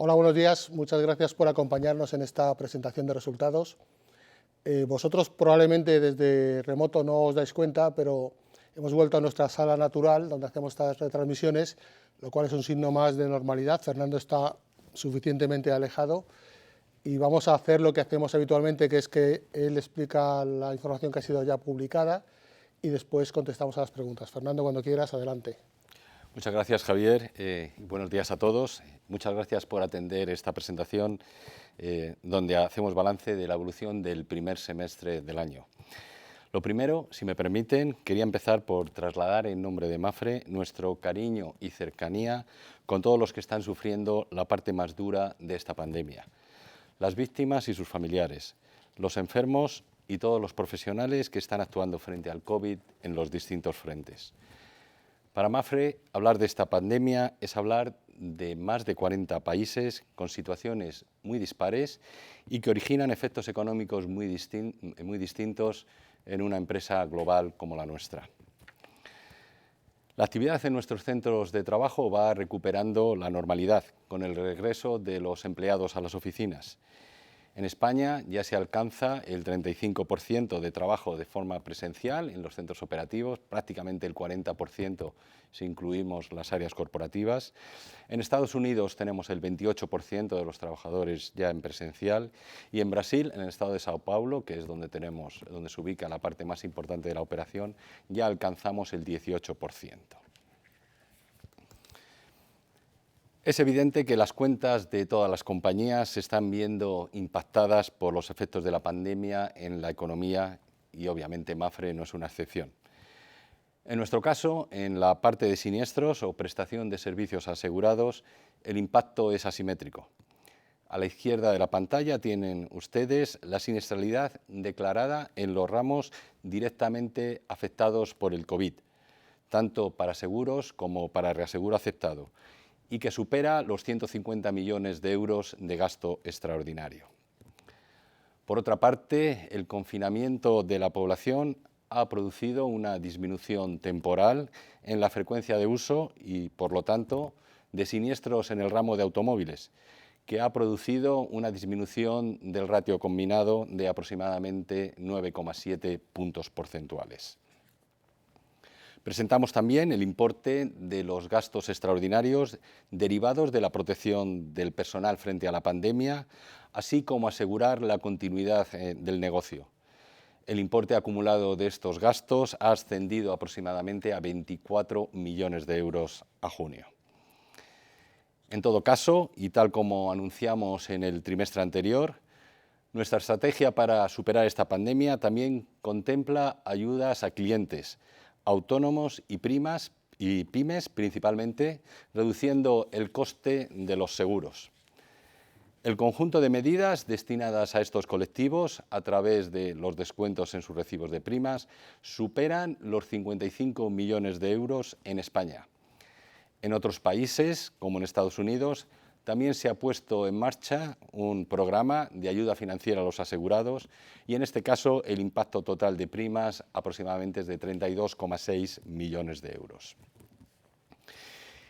Hola, buenos días. Muchas gracias por acompañarnos en esta presentación de resultados. Vosotros probablemente desde remoto no os dais cuenta, pero hemos vuelto a nuestra sala natural donde hacemos estas retransmisiones, lo cual es un signo más de normalidad. Fernando está suficientemente alejado y vamos a hacer lo que hacemos habitualmente, que es que él explica la información que ha sido ya publicada y después contestamos a las preguntas. Fernando, cuando quieras, adelante. Muchas gracias, Javier, y buenos días a todos. Muchas gracias por atender esta presentación donde hacemos balance de la evolución del primer semestre del año. Lo primero, si me permiten, quería empezar por trasladar en nombre de Mapfre nuestro cariño y cercanía con todos los que están sufriendo la parte más dura de esta pandemia, las víctimas y sus familiares, los enfermos y todos los profesionales que están actuando frente al COVID en los distintos frentes. Para Mapfre, hablar de esta pandemia es hablar de más de 40 países con situaciones muy dispares y que originan efectos económicos muy distintos en una empresa global como la nuestra. La actividad en nuestros centros de trabajo va recuperando la normalidad con el regreso de los empleados a las oficinas. En España ya se alcanza el 35% de trabajo de forma presencial en los centros operativos, prácticamente el 40% si incluimos las áreas corporativas. En Estados Unidos tenemos el 28% de los trabajadores ya en presencial y en Brasil, en el estado de Sao Paulo, que es donde se ubica la parte más importante de la operación, ya alcanzamos el 18%. Es evidente que las cuentas de todas las compañías se están viendo impactadas por los efectos de la pandemia en la economía y obviamente Mapfre no es una excepción. En nuestro caso, en la parte de siniestros o prestación de servicios asegurados, el impacto es asimétrico. A la izquierda de la pantalla tienen ustedes la siniestralidad declarada en los ramos directamente afectados por el COVID, tanto para seguros como para reaseguro aceptado, y que supera los 150 millones de euros de gasto extraordinario. Por otra parte, el confinamiento de la población ha producido una disminución temporal en la frecuencia de uso y, por lo tanto, de siniestros en el ramo de automóviles, que ha producido una disminución del ratio combinado de aproximadamente 9,7 puntos porcentuales. Presentamos también el importe de los gastos extraordinarios derivados de la protección del personal frente a la pandemia, así como asegurar la continuidad del negocio. El importe acumulado de estos gastos ha ascendido aproximadamente a 24 millones de euros a junio. En todo caso, y tal como anunciamos en el trimestre anterior, nuestra estrategia para superar esta pandemia también contempla ayudas a clientes, autónomos y pymes principalmente, reduciendo el coste de los seguros. El conjunto de medidas destinadas a estos colectivos a través de los descuentos en sus recibos de primas superan los 55 millones de euros en España. En otros países, como en Estados Unidos, también se ha puesto en marcha un programa de ayuda financiera a los asegurados y en este caso el impacto total de primas aproximadamente es de 32,6 millones de euros.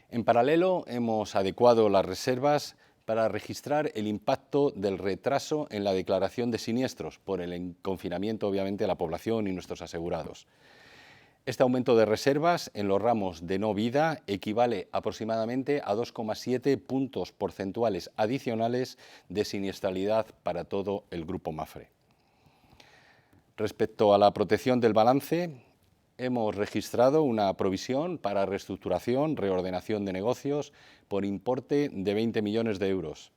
En paralelo, hemos adecuado las reservas para registrar el impacto del retraso en la declaración de siniestros por el confinamiento, obviamente, de la población y nuestros asegurados. Este aumento de reservas en los ramos de no vida equivale aproximadamente a 2,7 puntos porcentuales adicionales de siniestralidad para todo el grupo Mapfre. Respecto a la protección del balance, hemos registrado una provisión para reestructuración, reordenación de negocios por importe de 20 millones de euros.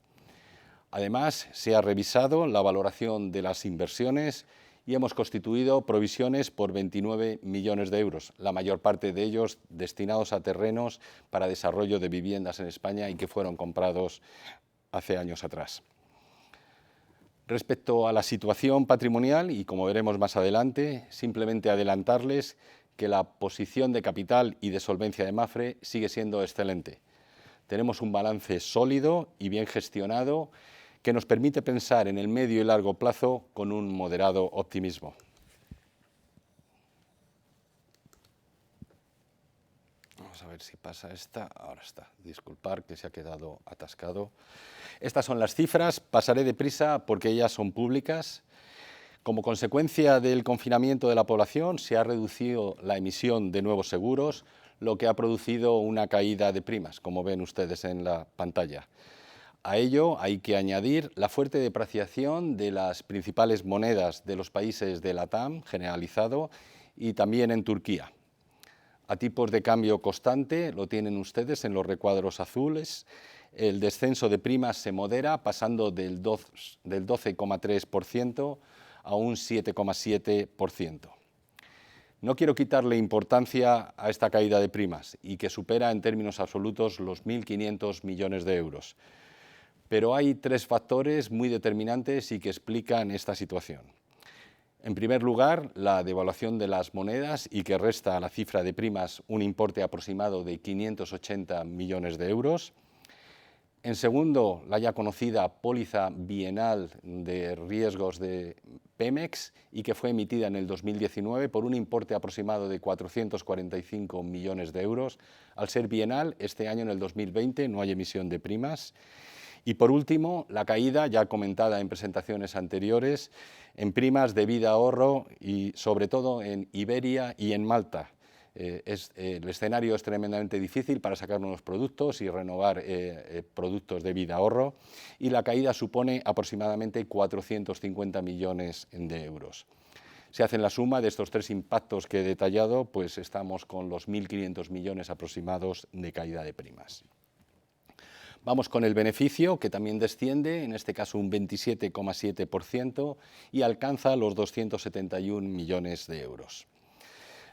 Además, se ha revisado la valoración de las inversiones y hemos constituido provisiones por 29 millones de euros, la mayor parte de ellos destinados a terrenos para desarrollo de viviendas en España y que fueron comprados hace años atrás. Respecto a la situación patrimonial, y como veremos más adelante, simplemente adelantarles que la posición de capital y de solvencia de Mapfre sigue siendo excelente. Tenemos un balance sólido y bien gestionado que nos permite pensar en el medio y largo plazo con un moderado optimismo. Vamos a ver si pasa esta. Ahora está. Disculpar que se ha quedado atascado. Estas son las cifras, pasaré deprisa porque ellas son públicas. Como consecuencia del confinamiento de la población se ha reducido la emisión de nuevos seguros, lo que ha producido una caída de primas, como ven ustedes en la pantalla. A ello hay que añadir la fuerte depreciación de las principales monedas de los países de la TAM, generalizado, y también en Turquía. A tipos de cambio constante, lo tienen ustedes en los recuadros azules, el descenso de primas se modera pasando del 12,3% a un 7,7%. No quiero quitarle importancia a esta caída de primas y que supera en términos absolutos los 1.500 millones de euros. Pero hay tres factores muy determinantes y que explican esta situación. En primer lugar, la devaluación de las monedas y que resta a la cifra de primas un importe aproximado de 580 millones de euros. En segundo, la ya conocida póliza bienal de riesgos de Pemex y que fue emitida en el 2019 por un importe aproximado de 445 millones de euros. Al ser bienal, este año en el 2020 no hay emisión de primas. Y por último, la caída, ya comentada en presentaciones anteriores, en primas de vida ahorro y sobre todo en Iberia y en Malta. El escenario es tremendamente difícil para sacar nuevos productos y renovar productos de vida ahorro y la caída supone aproximadamente 450 millones de euros. Si hacen la suma de estos tres impactos que he detallado, pues estamos con los 1.500 millones aproximados de caída de primas. Vamos con el beneficio, que también desciende, en este caso un 27,7%, y alcanza los 271 millones de euros.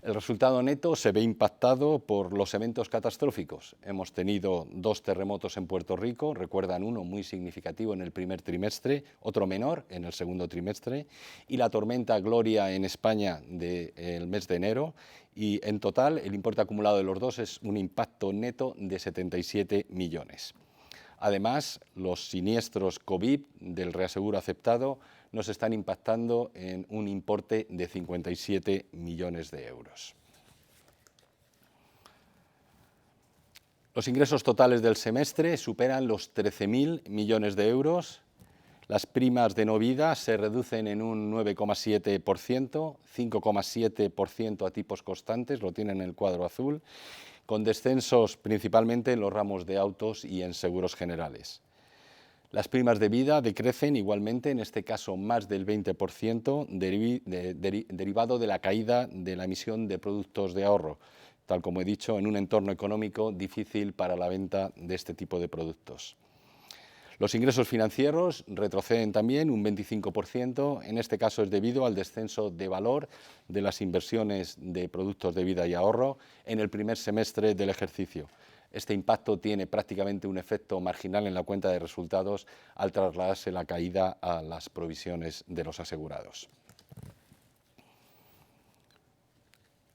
El resultado neto se ve impactado por los eventos catastróficos. Hemos tenido 2 terremotos en Puerto Rico, recuerdan uno muy significativo en el primer trimestre, otro menor en el segundo trimestre, y la tormenta Gloria en España del mes de enero, y en total el importe acumulado de los dos es un impacto neto de 77 millones. Además, los siniestros COVID del reaseguro aceptado nos están impactando en un importe de 57 millones de euros. Los ingresos totales del semestre superan los 13.000 millones de euros. Las primas de no vida se reducen en un 9,7%, 5,7% a tipos constantes, lo tienen en el cuadro azul, con descensos principalmente en los ramos de autos y en seguros generales. Las primas de vida decrecen igualmente, en este caso más del 20%, derivado de la caída de la emisión de productos de ahorro, tal como he dicho, en un entorno económico difícil para la venta de este tipo de productos. Los ingresos financieros retroceden también un 25%, en este caso es debido al descenso de valor de las inversiones de productos de vida y ahorro en el primer semestre del ejercicio. Este impacto tiene prácticamente un efecto marginal en la cuenta de resultados al trasladarse la caída a las provisiones de los asegurados.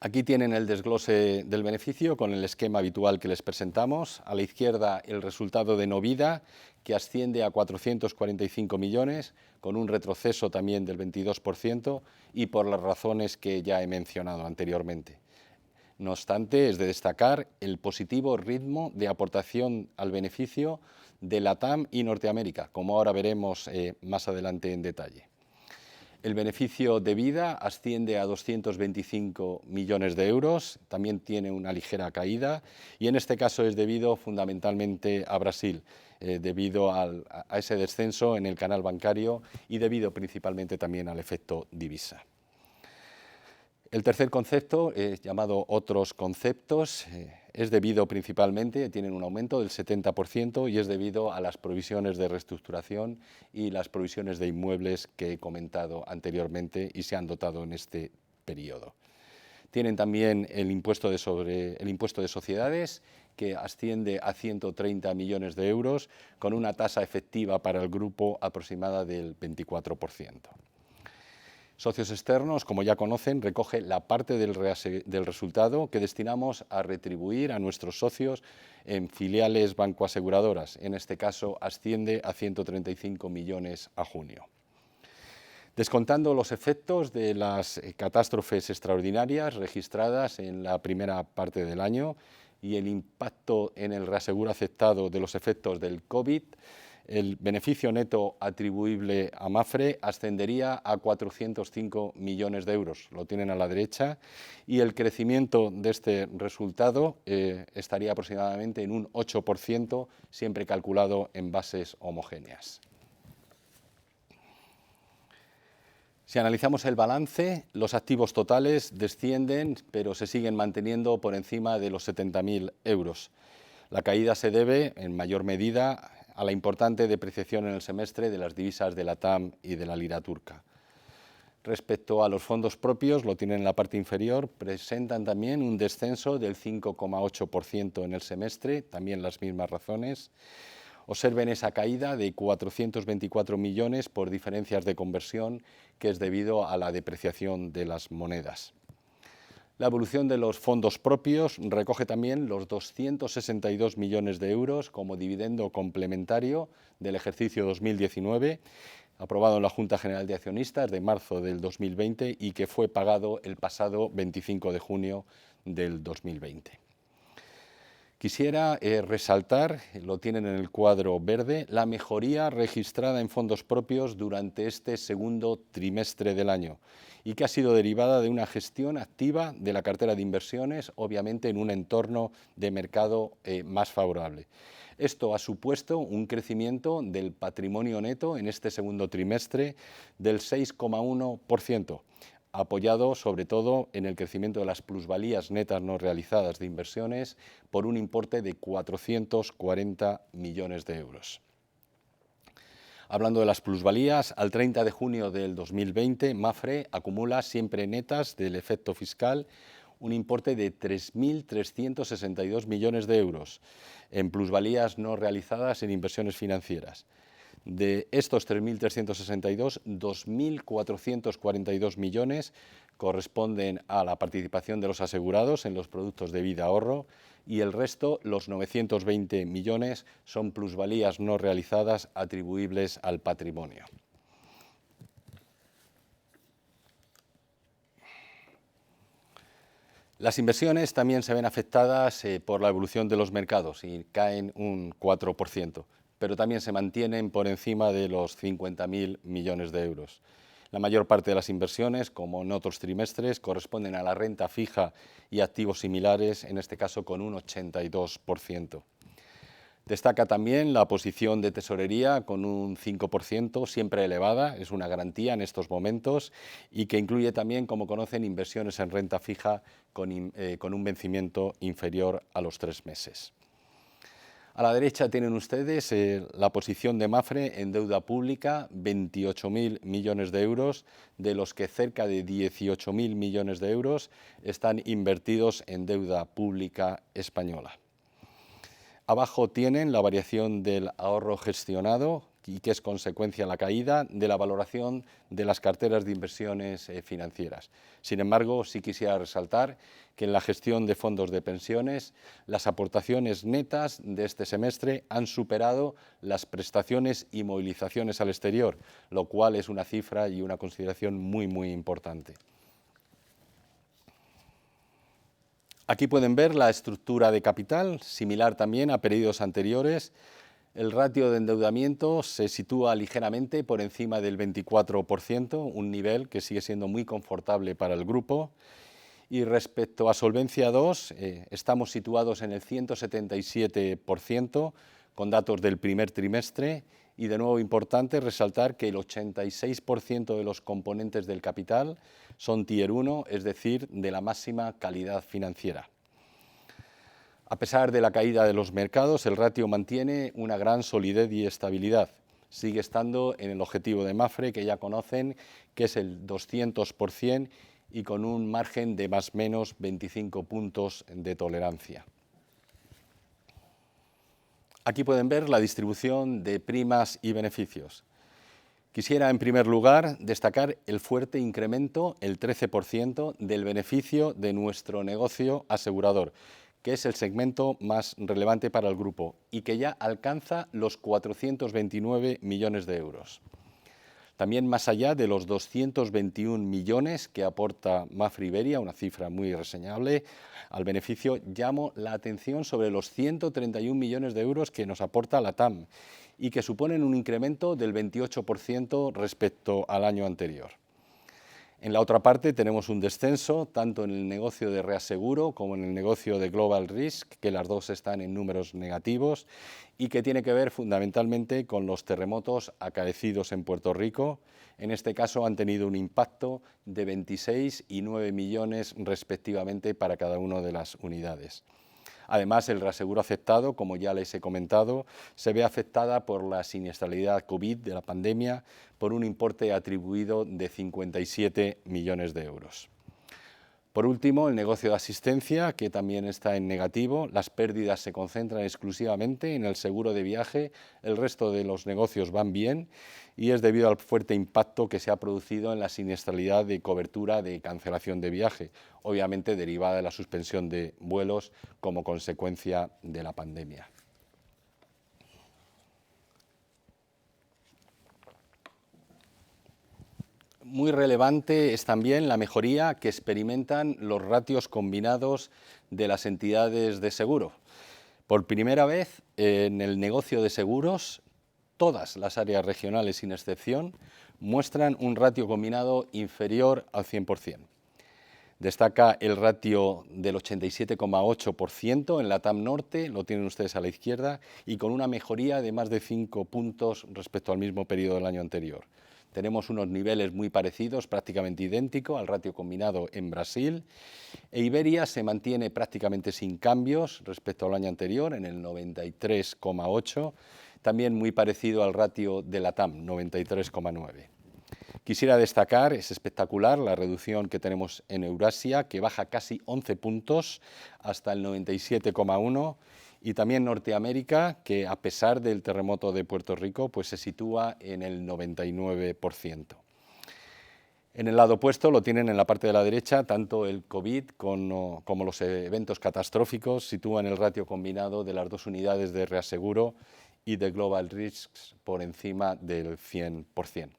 Aquí tienen el desglose del beneficio con el esquema habitual que les presentamos. A la izquierda el resultado de no vida, que asciende a 445 millones, con un retroceso también del 22% y por las razones que ya he mencionado anteriormente. No obstante, es de destacar el positivo ritmo de aportación al beneficio de LATAM y Norteamérica, como ahora veremos más adelante en detalle. El beneficio de vida asciende a 225 millones de euros, también tiene una ligera caída y en este caso es debido fundamentalmente a Brasil, debido a ese descenso en el canal bancario y debido principalmente también al efecto divisa. El tercer concepto, llamado otros conceptos, es debido principalmente, tienen un aumento del 70% y es debido a las provisiones de reestructuración y las provisiones de inmuebles que he comentado anteriormente y se han dotado en este periodo. Tienen también el impuesto de sociedades, que asciende a 130 millones de euros, con una tasa efectiva para el grupo aproximada del 24%. Socios externos, como ya conocen, recoge la parte del resultado que destinamos a retribuir a nuestros socios en filiales bancoaseguradoras. En este caso, asciende a 135 millones a junio. Descontando los efectos de las catástrofes extraordinarias registradas en la primera parte del año y el impacto en el reaseguro aceptado de los efectos del COVID, el beneficio neto atribuible a Mapfre ascendería a 405 millones de euros, lo tienen a la derecha, y el crecimiento de este resultado estaría aproximadamente en un 8%, siempre calculado en bases homogéneas. Si analizamos el balance, los activos totales descienden, pero se siguen manteniendo por encima de los 70.000 euros. La caída se debe, en mayor medida, a la importante depreciación en el semestre de las divisas de la TAM y de la lira turca. Respecto a los fondos propios, lo tienen en la parte inferior, presentan también un descenso del 5,8% en el semestre, también las mismas razones. Observen esa caída de 424 millones por diferencias de conversión, que es debido a la depreciación de las monedas. La evolución de los fondos propios recoge también los 262 millones de euros como dividendo complementario del ejercicio 2019, aprobado en la Junta General de Accionistas de marzo del 2020 y que fue pagado el pasado 25 de junio del 2020. Quisiera resaltar, lo tienen en el cuadro verde, la mejoría registrada en fondos propios durante este segundo trimestre del año y que ha sido derivada de una gestión activa de la cartera de inversiones, obviamente en un entorno de mercado más favorable. Esto ha supuesto un crecimiento del patrimonio neto en este segundo trimestre del 6,1%. Apoyado sobre todo en el crecimiento de las plusvalías netas no realizadas de inversiones por un importe de 440 millones de euros. Hablando de las plusvalías, al 30 de junio del 2020, Mapfre acumula siempre netas del efecto fiscal un importe de 3.362 millones de euros en plusvalías no realizadas en inversiones financieras. De estos 3.362, 2.442 millones corresponden a la participación de los asegurados en los productos de vida ahorro y el resto, los 920 millones, son plusvalías no realizadas atribuibles al patrimonio. Las inversiones también se ven afectadas por la evolución de los mercados y caen un 4%. Pero también se mantienen por encima de los 50.000 millones de euros. La mayor parte de las inversiones, como en otros trimestres, corresponden a la renta fija y activos similares, en este caso con un 82%. Destaca también la posición de tesorería con un 5%, siempre elevada, es una garantía en estos momentos, y que incluye también, como conocen, inversiones en renta fija con un vencimiento inferior a los 3 meses. A la derecha tienen ustedes la posición de Mapfre en deuda pública, 28.000 millones de euros, de los que cerca de 18.000 millones de euros están invertidos en deuda pública española. Abajo tienen la variación del ahorro gestionado y que es consecuencia de la caída de la valoración de las carteras de inversiones financieras. Sin embargo, sí quisiera resaltar que en la gestión de fondos de pensiones las aportaciones netas de este semestre han superado las prestaciones y movilizaciones al exterior, lo cual es una cifra y una consideración muy importante. Aquí pueden ver la estructura de capital, similar también a periodos anteriores. El ratio de endeudamiento se sitúa ligeramente por encima del 24%, un nivel que sigue siendo muy confortable para el grupo. Y respecto a Solvencia II, estamos situados en el 177%, con datos del primer trimestre. Y de nuevo importante resaltar que el 86% de los componentes del capital son Tier 1, es decir, de la máxima calidad financiera. A pesar de la caída de los mercados, el ratio mantiene una gran solidez y estabilidad. Sigue estando en el objetivo de Mapfre, que ya conocen, que es el 200% y con un margen de más o menos 25 puntos de tolerancia. Aquí pueden ver la distribución de primas y beneficios. Quisiera, en primer lugar, destacar el fuerte incremento, el 13%, del beneficio de nuestro negocio asegurador, que es el segmento más relevante para el grupo y que ya alcanza los 429 millones de euros. También más allá de los 221 millones que aporta Mapfre Iberia, una cifra muy reseñable al beneficio, llamo la atención sobre los 131 millones de euros que nos aporta la TAM y que suponen un incremento del 28% respecto al año anterior. En la otra parte tenemos un descenso tanto en el negocio de reaseguro como en el negocio de Global Risk, que las dos están en números negativos y que tiene que ver fundamentalmente con los terremotos acaecidos en Puerto Rico. En este caso han tenido un impacto de 26 y 9 millones respectivamente para cada una de las unidades. Además, el reaseguro aceptado, como ya les he comentado, se ve afectada por la siniestralidad COVID de la pandemia por un importe atribuido de 57 millones de euros. Por último, el negocio de asistencia, que también está en negativo. Las pérdidas se concentran exclusivamente en el seguro de viaje, el resto de los negocios van bien y es debido al fuerte impacto que se ha producido en la siniestralidad de cobertura de cancelación de viaje, obviamente derivada de la suspensión de vuelos como consecuencia de la pandemia. Muy relevante es también la mejoría que experimentan los ratios combinados de las entidades de seguro. Por primera vez en el negocio de seguros, todas las áreas regionales sin excepción muestran un ratio combinado inferior al 100%. Destaca el ratio del 87,8% en la TAM Norte, lo tienen ustedes a la izquierda, y con una mejoría de más de 5 puntos respecto al mismo periodo del año anterior. Tenemos unos niveles muy parecidos, prácticamente idénticos al ratio combinado en Brasil, e Iberia se mantiene prácticamente sin cambios respecto al año anterior, en el 93,8%, también muy parecido al ratio de la TAM, 93,9%. Quisiera destacar, es espectacular, la reducción que tenemos en Eurasia, que baja casi 11 puntos hasta el 97,1%, y también Norteamérica, que a pesar del terremoto de Puerto Rico, pues se sitúa en el 99%. En el lado opuesto lo tienen en la parte de la derecha, tanto el COVID como los eventos catastróficos sitúan el ratio combinado de las dos unidades de reaseguro y de Global Risks por encima del 100%.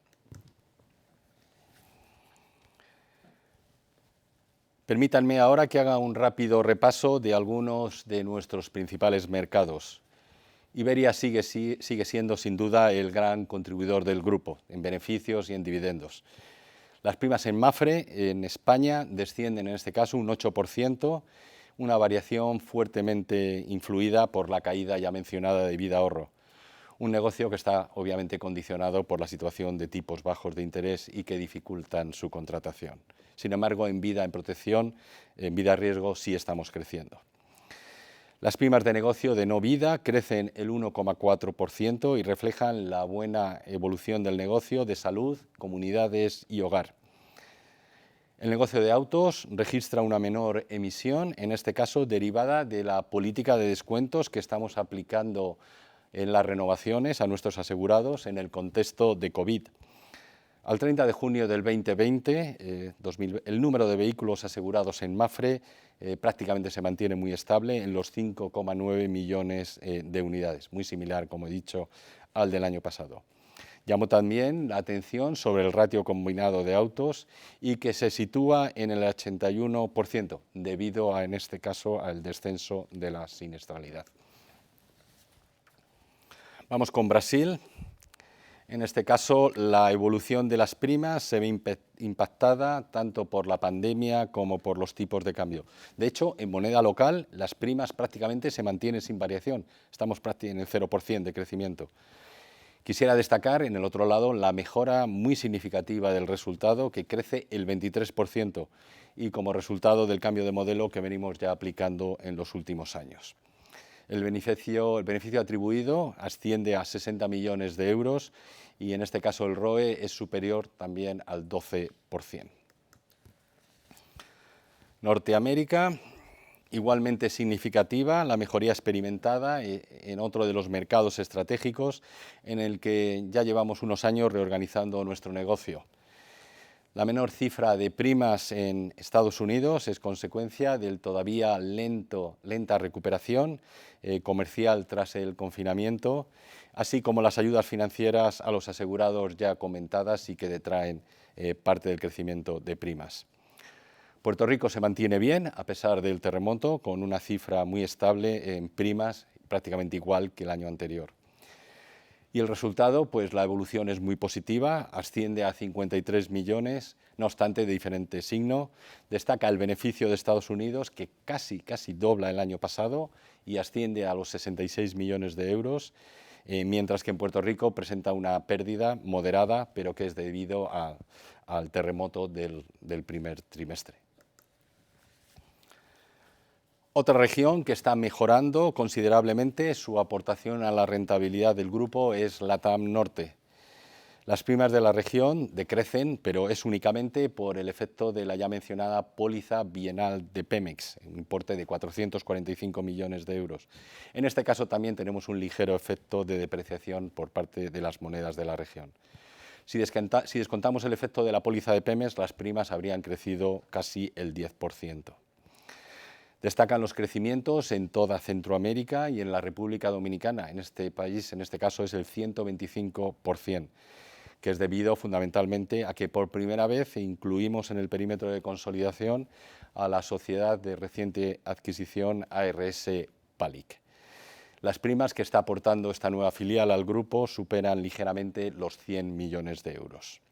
Permítanme ahora que haga un rápido repaso de algunos de nuestros principales mercados. Iberia sigue siendo sin duda el gran contribuidor del grupo en beneficios y en dividendos. Las primas en Mapfre en España descienden en este caso un 8%, una variación fuertemente influida por la caída ya mencionada de Vida Ahorro. Un negocio que está obviamente condicionado por la situación de tipos bajos de interés y que dificultan su contratación. Sin embargo, en vida en protección, en vida riesgo, sí estamos creciendo. Las primas de negocio de no vida crecen el 1,4% y reflejan la buena evolución del negocio de salud, comunidades y hogar. El negocio de autos registra una menor emisión, en este caso derivada de la política de descuentos que estamos aplicando en las renovaciones a nuestros asegurados en el contexto de COVID. Al 30 de junio del 2020, el número de vehículos asegurados en Mapfre prácticamente se mantiene muy estable en los 5,9 millones de unidades, muy similar, como he dicho, al del año pasado. Llamo también la atención sobre el ratio combinado de autos y que se sitúa en el 81%, debido en este caso al descenso de la siniestralidad. Vamos con Brasil. En este caso, la evolución de las primas se ve impactada tanto por la pandemia como por los tipos de cambio. De hecho, en moneda local, las primas prácticamente se mantienen sin variación. Estamos prácticamente en el 0% de crecimiento. Quisiera destacar, en el otro lado, la mejora muy significativa del resultado, que crece el 23%, y como resultado del cambio de modelo que venimos ya aplicando en los últimos años. El beneficio atribuido asciende a 60 millones de euros y en este caso el ROE es superior también al 12%. Norteamérica, igualmente significativa, la mejoría experimentada en otro de los mercados estratégicos en el que ya llevamos unos años reorganizando nuestro negocio. La menor cifra de primas en Estados Unidos es consecuencia del todavía lenta recuperación comercial tras el confinamiento, así como las ayudas financieras a los asegurados ya comentadas y que detraen parte del crecimiento de primas. Puerto Rico se mantiene bien a pesar del terremoto, con una cifra muy estable en primas, prácticamente igual que el año anterior. Y el resultado, pues la evolución es muy positiva, asciende a 53 millones, no obstante de diferente signo. Destaca el beneficio de Estados Unidos, que casi dobla el año pasado y asciende a los 66 millones de euros, mientras que en Puerto Rico presenta una pérdida moderada, pero que es debido al terremoto del primer trimestre. Otra región que está mejorando considerablemente su aportación a la rentabilidad del grupo es LATAM Norte. Las primas de la región decrecen, pero es únicamente por el efecto de la ya mencionada póliza bienal de Pemex, un importe de 445 millones de euros. En este caso también tenemos un ligero efecto de depreciación por parte de las monedas de la región. Si descontamos el efecto de la póliza de Pemex, las primas habrían crecido casi el 10%. Destacan los crecimientos en toda Centroamérica y en la República Dominicana. En este país, en este caso, es el 125%, que es debido fundamentalmente a que por primera vez incluimos en el perímetro de consolidación a la sociedad de reciente adquisición ARS Palic. Las primas que está aportando esta nueva filial al grupo superan ligeramente los 100 millones de euros.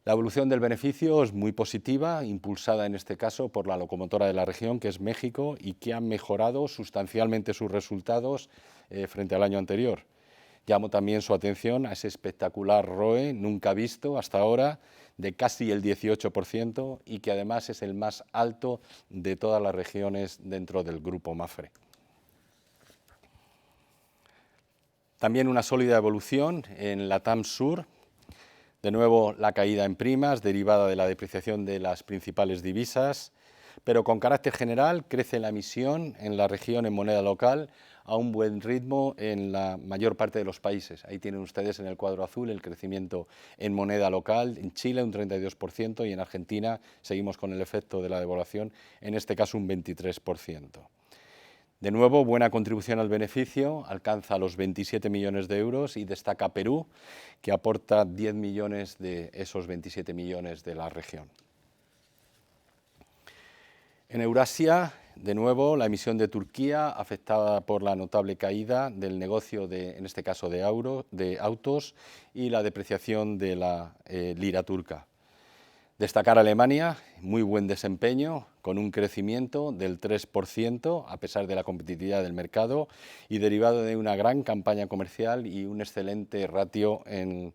La evolución del beneficio es muy positiva, impulsada en este caso por la locomotora de la región, que es México, y que ha mejorado sustancialmente sus resultados frente al año anterior. Llamo también su atención a ese espectacular ROE nunca visto hasta ahora, de casi el 18%, y que además es el más alto de todas las regiones dentro del grupo Mapfre. También una sólida evolución en LATAM Sur. De nuevo, la caída en primas derivada de la depreciación de las principales divisas, pero con carácter general crece la emisión en la región en moneda local a un buen ritmo en la mayor parte de los países. Ahí tienen ustedes en el cuadro azul el crecimiento en moneda local, en Chile un 32% y en Argentina seguimos con el efecto de la devaluación, en este caso un 23%. De nuevo, buena contribución al beneficio, alcanza los 27 millones de euros y destaca Perú, que aporta 10 millones de esos 27 millones de la región. En Eurasia, de nuevo, la emisión de Turquía, afectada por la notable caída del negocio, en este caso de autos, y la depreciación de la lira turca. Destacar Alemania, muy buen desempeño, con un crecimiento del 3%, a pesar de la competitividad del mercado, y derivado de una gran campaña comercial y un excelente ratio en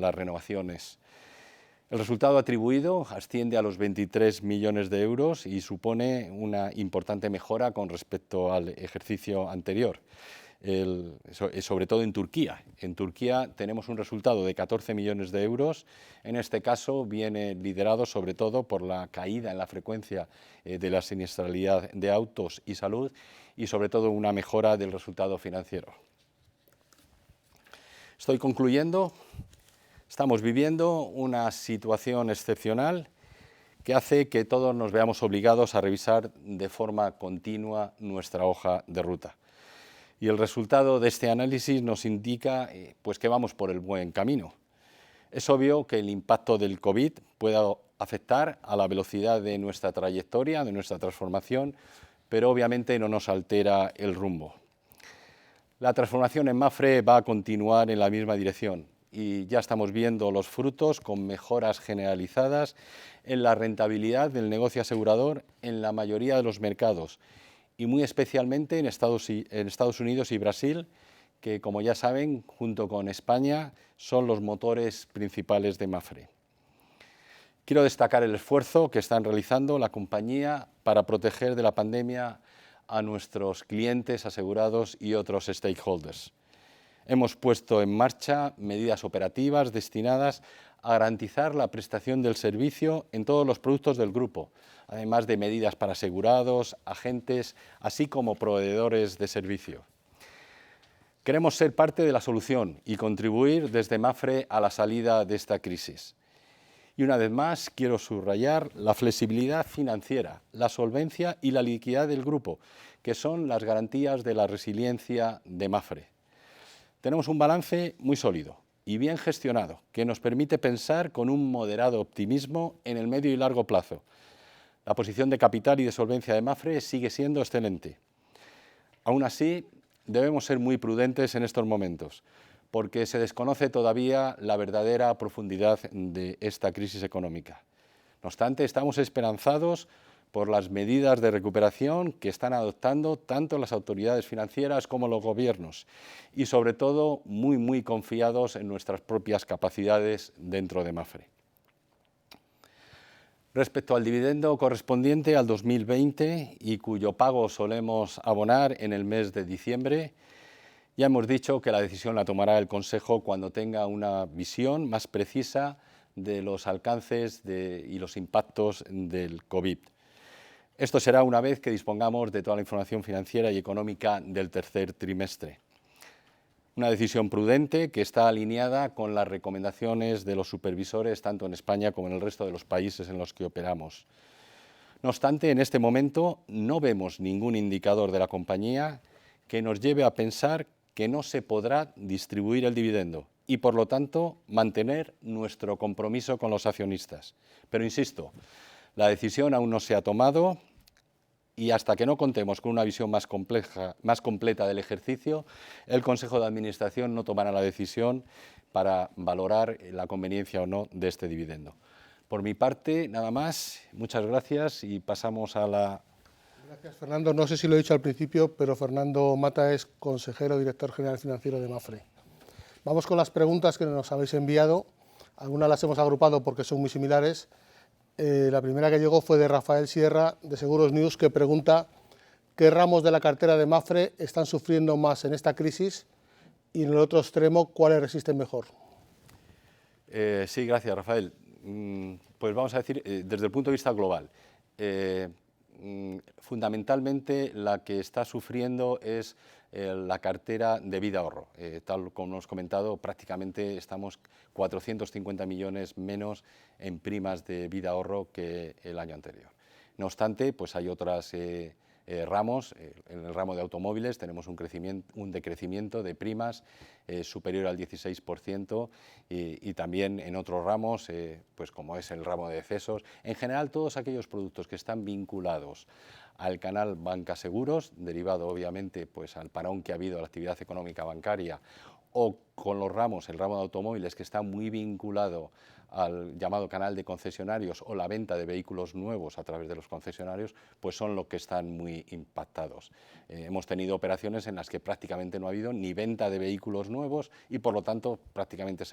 las renovaciones. El resultado atribuido asciende a los 23 millones de euros y supone una importante mejora con respecto al ejercicio anterior. Sobre todo en Turquía. En Turquía tenemos un resultado de 14 millones de euros. En este caso viene liderado sobre todo por la caída en la frecuencia de la siniestralidad de autos y salud y sobre todo una mejora del resultado financiero. Estoy concluyendo. Estamos viviendo una situación excepcional que hace que todos nos veamos obligados a revisar de forma continua nuestra hoja de ruta. Y el resultado de este análisis nos indica pues que vamos por el buen camino. Es obvio que el impacto del COVID pueda afectar a la velocidad de nuestra trayectoria, de nuestra transformación, pero obviamente no nos altera el rumbo. La transformación en Mapfre va a continuar en la misma dirección y ya estamos viendo los frutos con mejoras generalizadas en la rentabilidad del negocio asegurador en la mayoría de los mercados, y muy especialmente en Estados Unidos y Brasil, que como ya saben, junto con España, son los motores principales de Mapfre. Quiero destacar el esfuerzo que están realizando la compañía para proteger de la pandemia a nuestros clientes asegurados y otros stakeholders. Hemos puesto en marcha medidas operativas destinadas a garantizar la prestación del servicio en todos los productos del grupo, además de medidas para asegurados, agentes, así como proveedores de servicio. Queremos ser parte de la solución y contribuir desde Mapfre a la salida de esta crisis. Y una vez más quiero subrayar la flexibilidad financiera, la solvencia y la liquidez del grupo, que son las garantías de la resiliencia de Mapfre. Tenemos un balance muy sólido y bien gestionado, que nos permite pensar con un moderado optimismo en el medio y largo plazo. La posición de capital y de solvencia de Mapfre sigue siendo excelente. Aún así, debemos ser muy prudentes en estos momentos, porque se desconoce todavía la verdadera profundidad de esta crisis económica. No obstante, estamos esperanzados por las medidas de recuperación que están adoptando tanto las autoridades financieras como los gobiernos y, sobre todo, muy confiados en nuestras propias capacidades dentro de Mapfre. Respecto al dividendo correspondiente al 2020 y cuyo pago solemos abonar en el mes de diciembre, ya hemos dicho que la decisión la tomará el Consejo cuando tenga una visión más precisa de los alcances y los impactos del COVID. Esto será una vez que dispongamos de toda la información financiera y económica del tercer trimestre. Una decisión prudente que está alineada con las recomendaciones de los supervisores tanto en España como en el resto de los países en los que operamos. No obstante, en este momento no vemos ningún indicador de la compañía que nos lleve a pensar que no se podrá distribuir el dividendo y, por lo tanto, mantener nuestro compromiso con los accionistas. Pero, insisto, la decisión aún no se ha tomado y hasta que no contemos con una visión más completa del ejercicio, el Consejo de Administración no tomará la decisión para valorar la conveniencia o no de este dividendo. Por mi parte, nada más. Muchas gracias y pasamos a la... Gracias, Fernando. No sé si lo he dicho al principio, pero Fernando Mata es consejero director general financiero de Mapfre. Vamos con las preguntas que nos habéis enviado. Algunas las hemos agrupado porque son muy similares. La primera que llegó fue de Rafael Sierra, de Seguros News, que pregunta qué ramos de la cartera de Mapfre están sufriendo más en esta crisis y en el otro extremo, cuáles resisten mejor. Sí, gracias, Rafael. Pues vamos a decir, desde el punto de vista global, fundamentalmente la que está sufriendo es la cartera de vida ahorro. Tal como hemos comentado, prácticamente estamos 450 millones menos en primas de vida ahorro que el año anterior. No obstante, pues hay otros ramos. En el ramo de automóviles tenemos un decrecimiento de primas superior al 16% y también en otros ramos, pues como es el ramo de decesos. En general, todos aquellos productos que están vinculados al canal banca seguros, derivado obviamente pues al parón que ha habido a la actividad económica bancaria, o con los ramos, el ramo de automóviles que está muy vinculado al llamado canal de concesionarios o la venta de vehículos nuevos a través de los concesionarios, pues son los que están muy impactados. Hemos tenido operaciones en las que prácticamente no ha habido ni venta de vehículos nuevos y, por lo tanto, prácticamente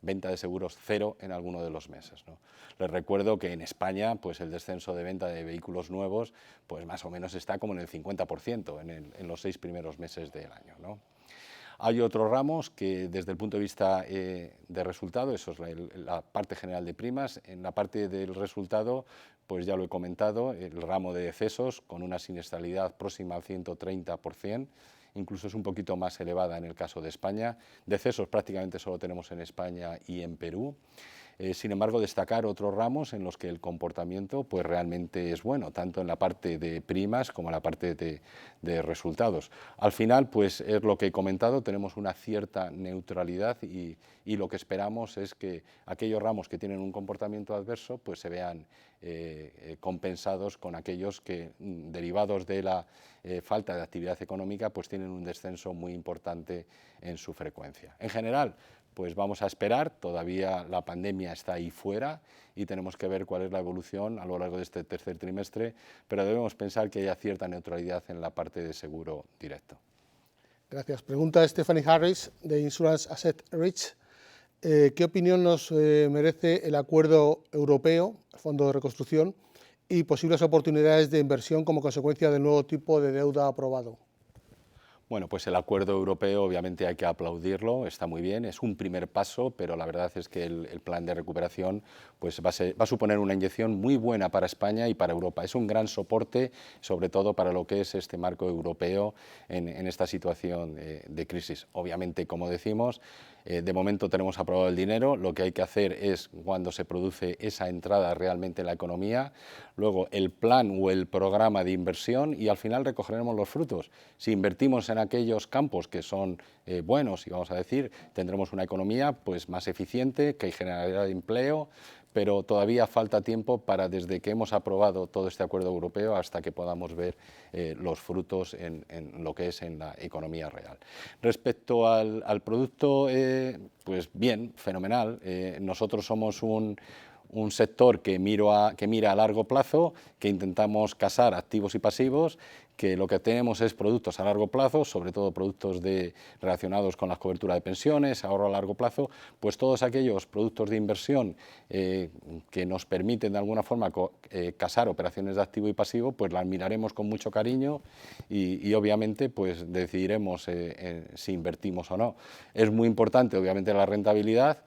venta de seguros cero en alguno de los meses, ¿no? Les recuerdo que en España pues el descenso de venta de vehículos nuevos pues más o menos está como en el 50% en los 6 primeros meses del año, ¿no? Hay otros ramos que desde el punto de vista de resultado, eso es la parte general de primas. En la parte del resultado, pues ya lo he comentado, el ramo de decesos con una siniestralidad próxima al 130%, incluso es un poquito más elevada en el caso de España. Decesos prácticamente solo tenemos en España y en Perú. Sin embargo, destacar otros ramos en los que el comportamiento pues realmente es bueno, tanto en la parte de primas como en la parte de resultados. Al final, pues es lo que he comentado, tenemos una cierta neutralidad y lo que esperamos es que aquellos ramos que tienen un comportamiento adverso pues se vean compensados con aquellos que, derivados de la falta de actividad económica, pues tienen un descenso muy importante en su frecuencia. En general, pues vamos a esperar, todavía la pandemia está ahí fuera y tenemos que ver cuál es la evolución a lo largo de este tercer trimestre, pero debemos pensar que haya cierta neutralidad en la parte de seguro directo. Gracias. Pregunta Stephanie Harris, de Insurance Asset Rich. ¿Qué opinión nos merece el acuerdo europeo, el Fondo de Reconstrucción, y posibles oportunidades de inversión como consecuencia del nuevo tipo de deuda aprobado? Bueno, pues el acuerdo europeo obviamente hay que aplaudirlo, está muy bien, es un primer paso, pero la verdad es que el plan de recuperación pues va a suponer una inyección muy buena para España y para Europa. Es un gran soporte, sobre todo para lo que es este marco europeo en esta situación de crisis. Obviamente, como decimos, De momento tenemos aprobado el dinero, lo que hay que hacer es, cuando se produce esa entrada realmente en la economía, luego el plan o el programa de inversión y al final recogeremos los frutos. Si invertimos en aquellos campos que son buenos, y vamos a decir, tendremos una economía pues, más eficiente, que generará empleo, pero todavía falta tiempo para, desde que hemos aprobado todo este acuerdo europeo hasta que podamos ver los frutos en lo que es en la economía real. Respecto al producto, pues bien, fenomenal. Nosotros somos un sector que mira a largo plazo, que intentamos casar activos y pasivos, que lo que tenemos es productos a largo plazo, sobre todo productos relacionados con la cobertura de pensiones, ahorro a largo plazo, pues todos aquellos productos de inversión que nos permiten de alguna forma casar operaciones de activo y pasivo, pues las miraremos con mucho cariño y obviamente pues decidiremos si invertimos o no. Es muy importante obviamente la rentabilidad.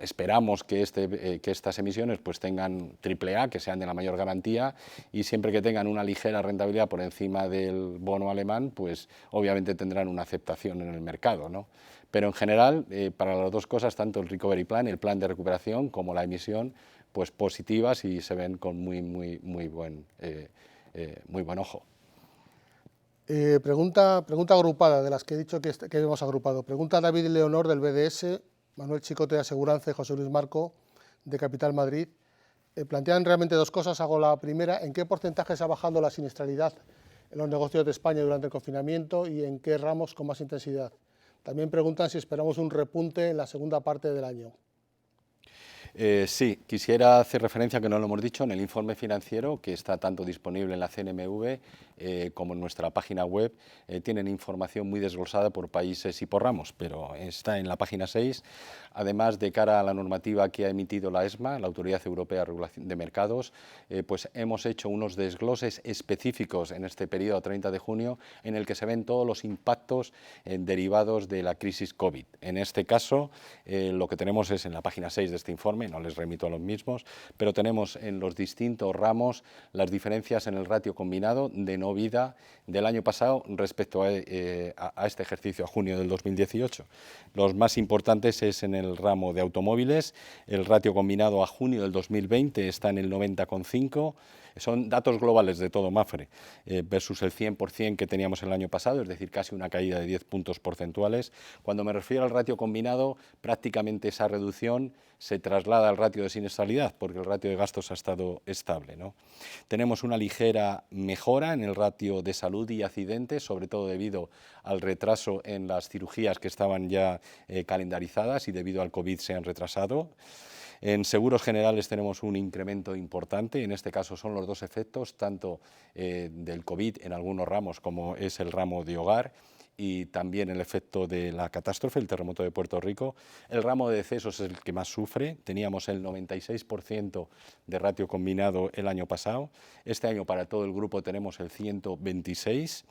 Esperamos que estas emisiones pues tengan AAA, que sean de la mayor garantía, y siempre que tengan una ligera rentabilidad por encima del bono alemán, pues obviamente tendrán una aceptación en el mercado, ¿no? Pero en general, para las dos cosas, tanto el Recovery Plan, el plan de recuperación, como la emisión, pues positivas y se ven con muy buen ojo. Pregunta agrupada, de las que he dicho que hemos agrupado. Pregunta David Leonor del BDS, Manuel Chicote de Aseguranza y José Luis Marco de Capital Madrid. Plantean realmente dos cosas. Hago la primera: ¿en qué porcentaje se ha bajado la siniestralidad en los negocios de España durante el confinamiento y en qué ramos con más intensidad? También preguntan si esperamos un repunte en la segunda parte del año. Sí, quisiera hacer referencia, que no lo hemos dicho, en el informe financiero, que está tanto disponible en la CNMV como en nuestra página web. Tienen información muy desglosada por países y por ramos, pero está en la página 6. Además, de cara a la normativa que ha emitido la ESMA, la Autoridad Europea de Regulación de Mercados, pues hemos hecho unos desgloses específicos en este periodo a 30 de junio, en el que se ven todos los impactos derivados de la crisis COVID. En este caso, lo que tenemos es en la página 6 de este informe, no les remito a los mismos, pero tenemos en los distintos ramos las diferencias en el ratio combinado de no vida del año pasado respecto a este ejercicio, a junio del 2018. Los más importantes es en el ramo de automóviles. El ratio combinado a junio del 2020 está en el 90,5. Son datos globales de todo Mapfre, versus el 100% que teníamos el año pasado, es decir, casi una caída de 10 puntos porcentuales. Cuando me refiero al ratio combinado, prácticamente esa reducción se traslada al ratio de siniestralidad, porque el ratio de gastos ha estado estable, ¿no? Tenemos una ligera mejora en el ratio de salud y accidentes, sobre todo debido al retraso en las cirugías que estaban ya calendarizadas y debido al COVID se han retrasado. En seguros generales tenemos un incremento importante, en este caso son los dos efectos, tanto del COVID en algunos ramos como es el ramo de hogar, y también el efecto de la catástrofe, el terremoto de Puerto Rico. El ramo de decesos es el que más sufre, teníamos el 96% de ratio combinado el año pasado, este año para todo el grupo tenemos el 126%,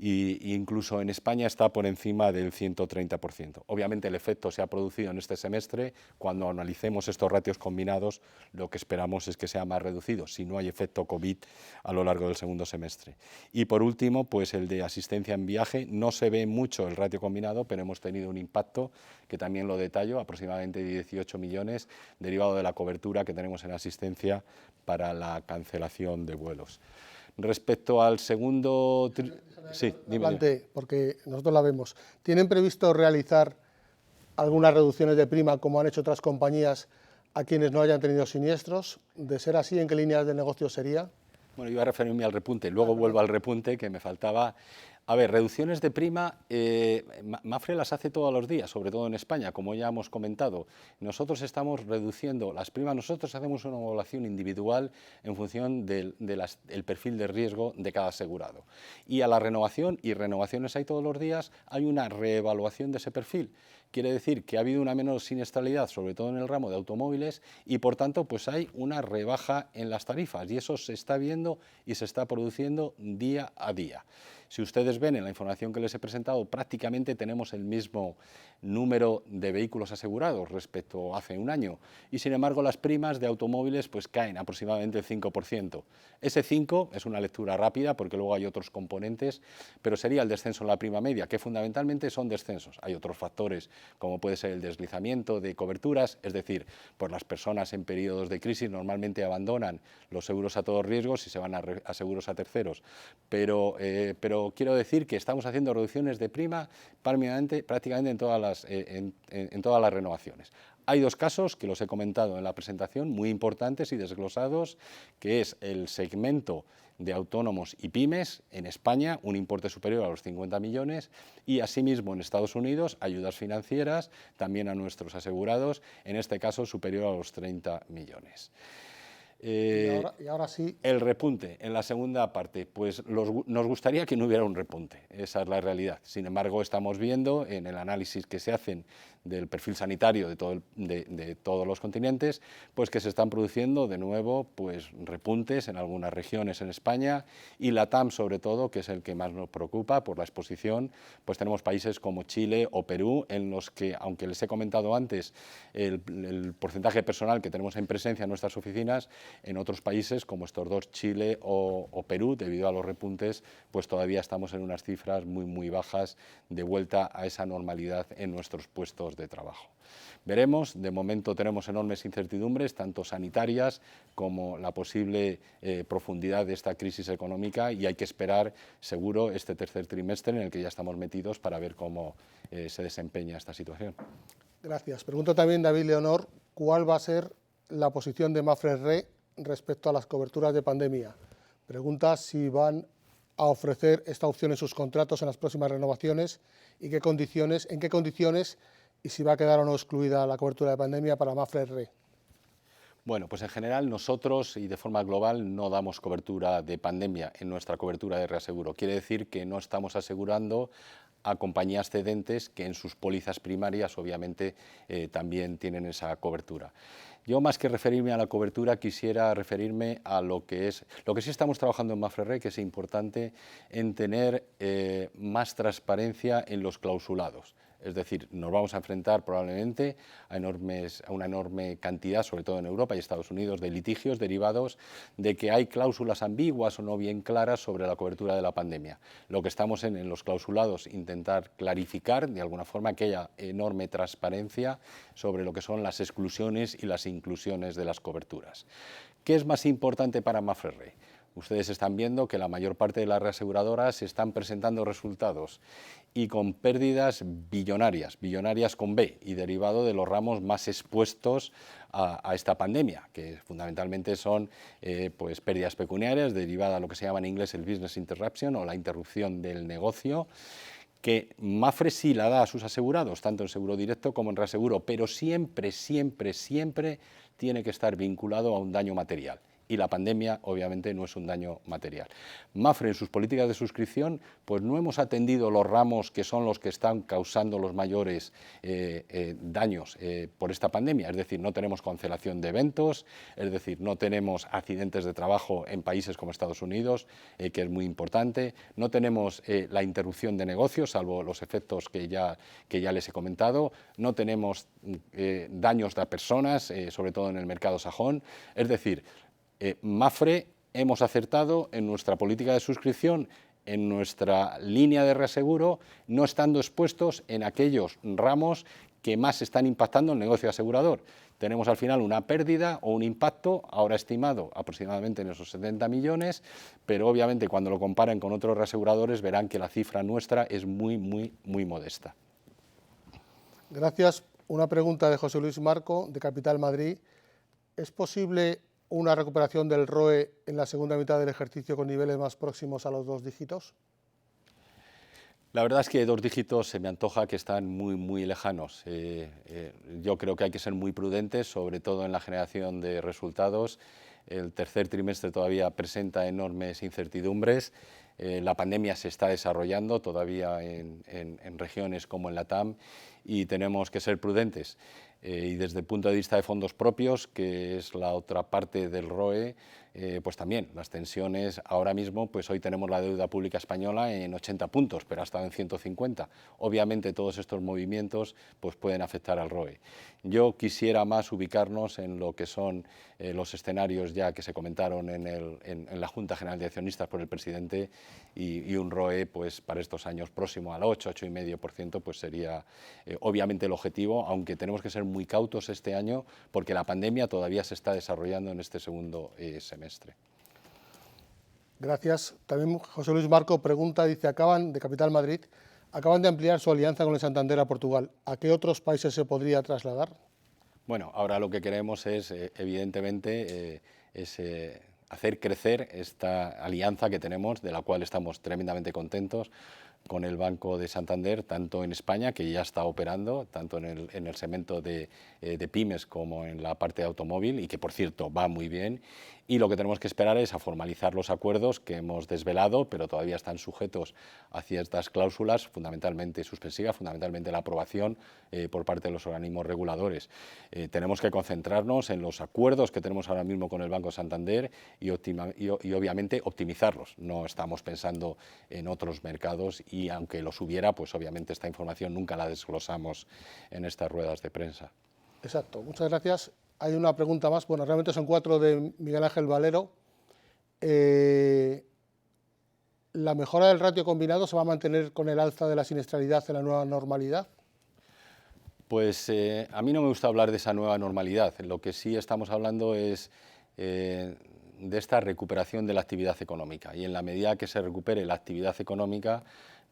y incluso en España está por encima del 130%. Obviamente el efecto se ha producido en este semestre. Cuando analicemos estos ratios combinados, lo que esperamos es que sea más reducido, si no hay efecto COVID a lo largo del segundo semestre. Y por último, pues el de asistencia en viaje. No se ve mucho el ratio combinado, pero hemos tenido un impacto, que también lo detallo, aproximadamente 18 millones, derivado de la cobertura que tenemos en asistencia para la cancelación de vuelos. Respecto al segundo... Sí, dime. Porque nosotros la vemos. ¿Tienen previsto realizar algunas reducciones de prima, como han hecho otras compañías, a quienes no hayan tenido siniestros? De ser así, ¿en qué líneas de negocio sería? Bueno, iba a referirme al repunte, luego vuelvo al repunte, que me faltaba. A ver, reducciones de prima, Mapfre las hace todos los días, sobre todo en España, como ya hemos comentado. Nosotros estamos reduciendo las primas, nosotros hacemos una evaluación individual en función del perfil de riesgo de cada asegurado. Y a la renovación, y renovaciones hay todos los días, hay una reevaluación de ese perfil. Quiere decir que ha habido una menor siniestralidad, sobre todo en el ramo de automóviles, y por tanto pues hay una rebaja en las tarifas, y eso se está viendo y se está produciendo día a día. Si ustedes ven en la información que les he presentado, prácticamente tenemos el mismo número de vehículos asegurados respecto a hace un año, y sin embargo las primas de automóviles pues caen aproximadamente el 5%. Ese 5 es una lectura rápida porque luego hay otros componentes, pero sería el descenso en la prima media, que fundamentalmente son descensos. Hay otros factores como puede ser el deslizamiento de coberturas, es decir, pues las personas en periodos de crisis normalmente abandonan los seguros a todos riesgos y se van a seguros a terceros, pero quiero decir que estamos haciendo reducciones de prima prácticamente en todas las renovaciones. Hay dos casos que los he comentado en la presentación, muy importantes y desglosados, que es el segmento de autónomos y pymes en España, un importe superior a los 50 millones, y asimismo en Estados Unidos, ayudas financieras también a nuestros asegurados, en este caso superior a los 30 millones. Y ahora sí. El repunte en la segunda parte, pues nos gustaría que no hubiera un repunte, esa es la realidad. Sin embargo, estamos viendo en el análisis que se hacen del perfil sanitario de todos los continentes, pues que se están produciendo de nuevo pues repuntes en algunas regiones en España, y LATAM sobre todo, que es el que más nos preocupa por la exposición, pues tenemos países como Chile o Perú, en los que, aunque les he comentado antes el porcentaje personal que tenemos en presencia en nuestras oficinas, en otros países como estos dos, Chile o Perú, debido a los repuntes, pues todavía estamos en unas cifras muy bajas de vuelta a esa normalidad en nuestros puestos de trabajo. Veremos, de momento tenemos enormes incertidumbres, tanto sanitarias como la posible profundidad de esta crisis económica, y hay que esperar seguro este tercer trimestre en el que ya estamos metidos para ver cómo se desempeña esta situación. Gracias. Pregunto también, David Leonor, ¿cuál va a ser la posición de Mapfre Re respecto a las coberturas de pandemia? Pregunta si van a ofrecer esta opción en sus contratos en las próximas renovaciones y en qué condiciones, y si va a quedar o no excluida la cobertura de pandemia para Mapfre Re. Bueno, pues en general nosotros y de forma global no damos cobertura de pandemia en nuestra cobertura de reaseguro. Quiere decir que no estamos asegurando a compañías cedentes que en sus pólizas primarias obviamente también tienen esa cobertura. Yo, más que referirme a la cobertura, quisiera referirme a lo que sí estamos trabajando en Mapfre Re, que es importante, en tener más transparencia en los clausulados. Es decir, nos vamos a enfrentar probablemente a una enorme cantidad, sobre todo en Europa y Estados Unidos, de litigios derivados de que hay cláusulas ambiguas o no bien claras sobre la cobertura de la pandemia. Lo que estamos en los clausulados, intentar clarificar de alguna forma que haya enorme transparencia sobre lo que son las exclusiones y las inclusiones de las coberturas. ¿Qué es más importante para Mapfre Re? Ustedes están viendo que la mayor parte de las reaseguradoras están presentando resultados y con pérdidas billonarias con B, y derivado de los ramos más expuestos a esta pandemia, que fundamentalmente son pues pérdidas pecuniarias derivadas de lo que se llama en inglés el business interruption o la interrupción del negocio, que Mapfre sí la da a sus asegurados, tanto en seguro directo como en reaseguro, pero siempre tiene que estar vinculado a un daño material. Y la pandemia obviamente no es un daño material. Mapfre, en sus políticas de suscripción, pues no hemos atendido los ramos que son los que están causando los mayores daños por esta pandemia. Es decir, no tenemos cancelación de eventos, es decir, no tenemos accidentes de trabajo en países como Estados Unidos, que es muy importante, no tenemos la interrupción de negocios, salvo los efectos que ya les he comentado, no tenemos daños a personas, sobre todo en el mercado sajón. Es decir, Mapfre hemos acertado en nuestra política de suscripción, en nuestra línea de reaseguro, no estando expuestos en aquellos ramos que más están impactando el negocio asegurador. Tenemos al final una pérdida o un impacto, ahora estimado aproximadamente en esos 70 millones, pero obviamente cuando lo comparen con otros reaseguradores verán que la cifra nuestra es muy modesta. Gracias. Una pregunta de José Luis Marco, de Capital Madrid. ¿Es posible una recuperación del ROE en la segunda mitad del ejercicio con niveles más próximos a los 2 dígitos? La verdad es que 2 dígitos se me antoja que están muy lejanos. Yo creo que hay que ser muy prudentes, sobre todo en la generación de resultados. El tercer trimestre todavía presenta enormes incertidumbres. La pandemia se está desarrollando todavía en regiones como en LATAM, y tenemos que ser prudentes. Y desde el punto de vista de fondos propios, que es la otra parte del ROE, pues también las tensiones ahora mismo, pues hoy tenemos la deuda pública española en 80 puntos, pero ha estado en 150. Obviamente todos estos movimientos pues pueden afectar al ROE. Yo quisiera más ubicarnos en lo que son los escenarios ya que se comentaron en la Junta General de Accionistas por el presidente, y un ROE pues para estos años próximo al 8,5%, pues sería obviamente el objetivo, aunque tenemos que ser muy cautos este año porque la pandemia todavía se está desarrollando en este segundo semestre. Gracias. También José Luis Marco pregunta, dice, de Capital Madrid, acaban de ampliar su alianza con el Santander a Portugal. ¿A qué otros países se podría trasladar? Bueno, ahora lo que queremos es, evidentemente, hacer crecer esta alianza que tenemos, de la cual estamos tremendamente contentos, con el Banco de Santander, tanto en España, que ya está operando, tanto en el segmento de pymes como en la parte de automóvil, y que, por cierto, va muy bien. Y lo que tenemos que esperar es a formalizar los acuerdos que hemos desvelado, pero todavía están sujetos a ciertas cláusulas, fundamentalmente suspensivas, fundamentalmente la aprobación por parte de los organismos reguladores. Tenemos que concentrarnos en los acuerdos que tenemos ahora mismo con el Banco Santander y obviamente optimizarlos. No estamos pensando en otros mercados, y aunque los hubiera, pues obviamente esta información nunca la desglosamos en estas ruedas de prensa. Exacto, muchas gracias. Hay una pregunta más, bueno, realmente son 4 de Miguel Ángel Valero. ¿La mejora del ratio combinado se va a mantener con el alza de la siniestralidad en la nueva normalidad? Pues a mí no me gusta hablar de esa nueva normalidad. Lo que sí estamos hablando es de esta recuperación de la actividad económica, y en la medida que se recupere la actividad económica,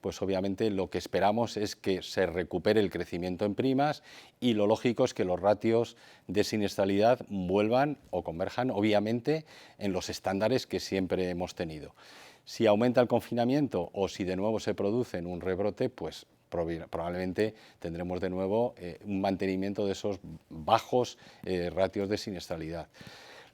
pues obviamente lo que esperamos es que se recupere el crecimiento en primas, y lo lógico es que los ratios de siniestralidad vuelvan o converjan obviamente en los estándares que siempre hemos tenido. Si aumenta el confinamiento o si de nuevo se produce un rebrote, pues probablemente tendremos de nuevo un mantenimiento de esos bajos ratios de siniestralidad.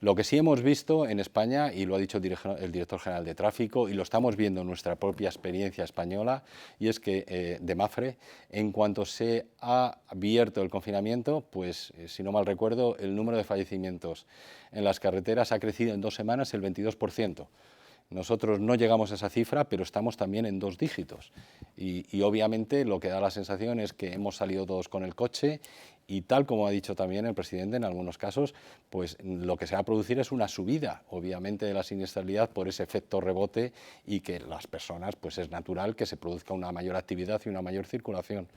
Lo que sí hemos visto en España, y lo ha dicho el director general de Tráfico, y lo estamos viendo en nuestra propia experiencia española, y es que de Mapfre, en cuanto se ha abierto el confinamiento, pues si no mal recuerdo, el número de fallecimientos en las carreteras ha crecido en 2 semanas el 22%. Nosotros no llegamos a esa cifra, pero estamos también en 2 dígitos. Y obviamente lo que da la sensación es que hemos salido todos con el coche, y tal como ha dicho también el presidente en algunos casos, pues lo que se va a producir es una subida, obviamente, de la siniestralidad por ese efecto rebote, y que las personas, pues es natural que se produzca una mayor actividad y una mayor circulación.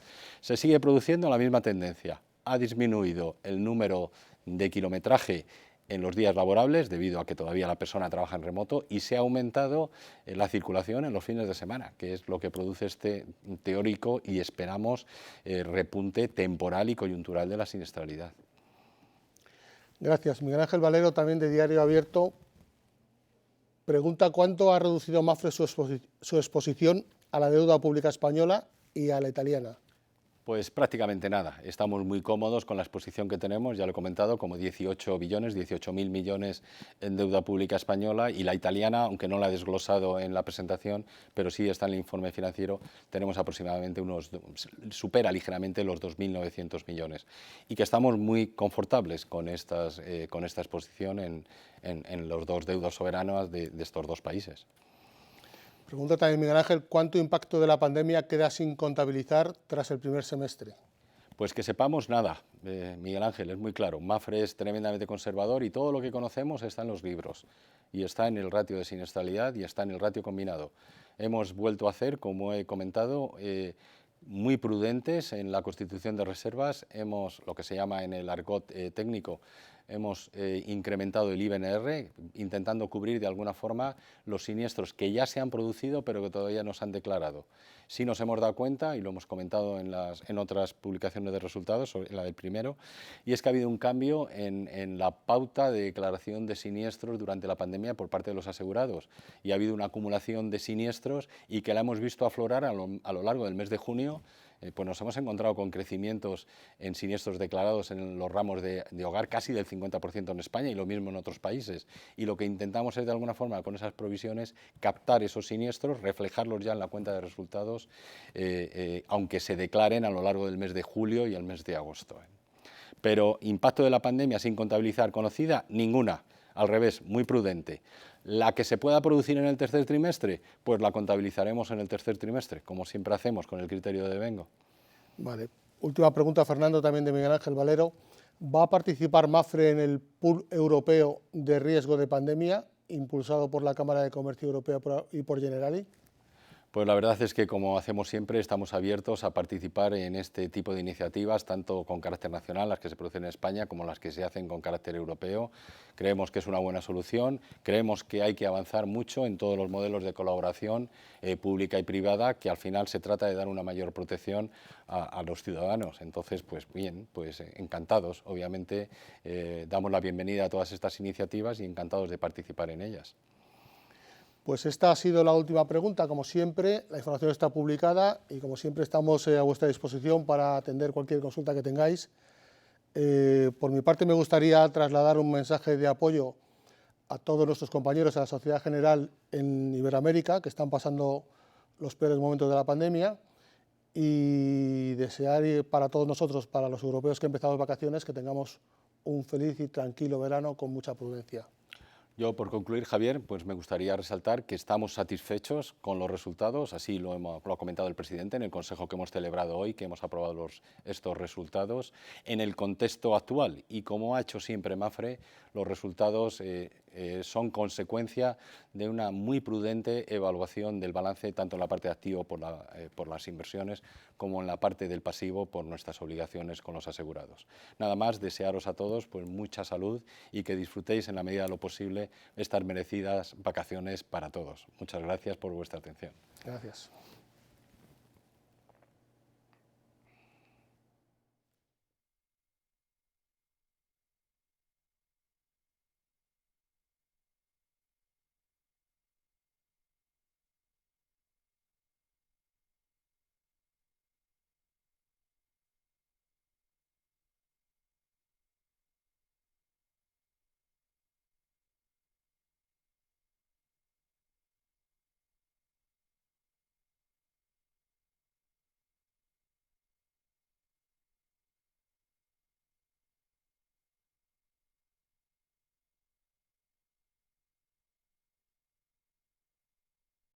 Se sigue produciendo la misma tendencia. Ha disminuido el número de kilometraje en los días laborables, debido a que todavía la persona trabaja en remoto, y se ha aumentado la circulación en los fines de semana, que es lo que produce este teórico y esperamos repunte temporal y coyuntural de la siniestralidad. Gracias. Miguel Ángel Valero, también de Diario Abierto, pregunta cuánto ha reducido Mapfre su exposición a la deuda pública española y a la italiana. Pues prácticamente nada. Estamos muy cómodos con la exposición que tenemos, ya lo he comentado, como 18 billones, 18.000 millones en deuda pública española, y la italiana, aunque no la he desglosado en la presentación, pero sí está en el informe financiero, tenemos aproximadamente supera ligeramente los 2.900 millones, y que estamos muy confortables con esta exposición en los dos deudas soberanas de estos dos países. Pregunta también Miguel Ángel, ¿cuánto impacto de la pandemia queda sin contabilizar tras el primer semestre? Pues que sepamos nada, Miguel Ángel, es muy claro. Mapfre es tremendamente conservador, y todo lo que conocemos está en los libros, y está en el ratio de siniestralidad y está en el ratio combinado. Hemos vuelto a hacer, como he comentado, muy prudentes en la constitución de reservas. Hemos, lo que se llama en el argot técnico, hemos incrementado el IBNR, intentando cubrir de alguna forma los siniestros que ya se han producido pero que todavía no se han declarado. Sí nos hemos dado cuenta, y lo hemos comentado en otras publicaciones de resultados, la del primero, y es que ha habido un cambio en la pauta de declaración de siniestros durante la pandemia por parte de los asegurados, y ha habido una acumulación de siniestros, y que la hemos visto aflorar a lo largo del mes de junio, pues nos hemos encontrado con crecimientos en siniestros declarados en los ramos de hogar casi del 50% en España y lo mismo en otros países. Y lo que intentamos es, de alguna forma, con esas provisiones, captar esos siniestros, reflejarlos ya en la cuenta de resultados, aunque se declaren a lo largo del mes de julio y el mes de agosto. Pero impacto de la pandemia sin contabilizar conocida, ninguna. Al revés, muy prudente. La que se pueda producir en el tercer trimestre, pues la contabilizaremos en el tercer trimestre, como siempre hacemos con el criterio de devengo. Vale. Última pregunta, Fernando, también de Miguel Ángel Valero. ¿Va a participar Mapfre en el pool europeo de riesgo de pandemia, impulsado por la Cámara de Comercio Europea y por Generali? Pues la verdad es que, como hacemos siempre, estamos abiertos a participar en este tipo de iniciativas, tanto con carácter nacional, las que se producen en España, como las que se hacen con carácter europeo. Creemos que es una buena solución, creemos que hay que avanzar mucho en todos los modelos de colaboración pública y privada, que al final se trata de dar una mayor protección a los ciudadanos. Entonces, pues bien, pues encantados. Obviamente, damos la bienvenida a todas estas iniciativas y encantados de participar en ellas. Pues esta ha sido la última pregunta. Como siempre, la información está publicada y como siempre estamos a vuestra disposición para atender cualquier consulta que tengáis. Por mi parte me gustaría trasladar un mensaje de apoyo a todos nuestros compañeros, a la sociedad general en Iberoamérica, que están pasando los peores momentos de la pandemia, y desear para todos nosotros, para los europeos que empezamos vacaciones, que tengamos un feliz y tranquilo verano con mucha prudencia. Yo, por concluir, Javier, pues me gustaría resaltar que estamos satisfechos con los resultados, así lo ha comentado el presidente en el consejo que hemos celebrado hoy, que hemos aprobado estos resultados en el contexto actual. Y como ha hecho siempre Mapfre, los resultados son consecuencia de una muy prudente evaluación del balance, tanto en la parte de activo por las inversiones, como en la parte del pasivo por nuestras obligaciones con los asegurados. Nada más, desearos a todos pues mucha salud y que disfrutéis en la medida de lo posible estas merecidas vacaciones para todos. Muchas gracias por vuestra atención. Gracias.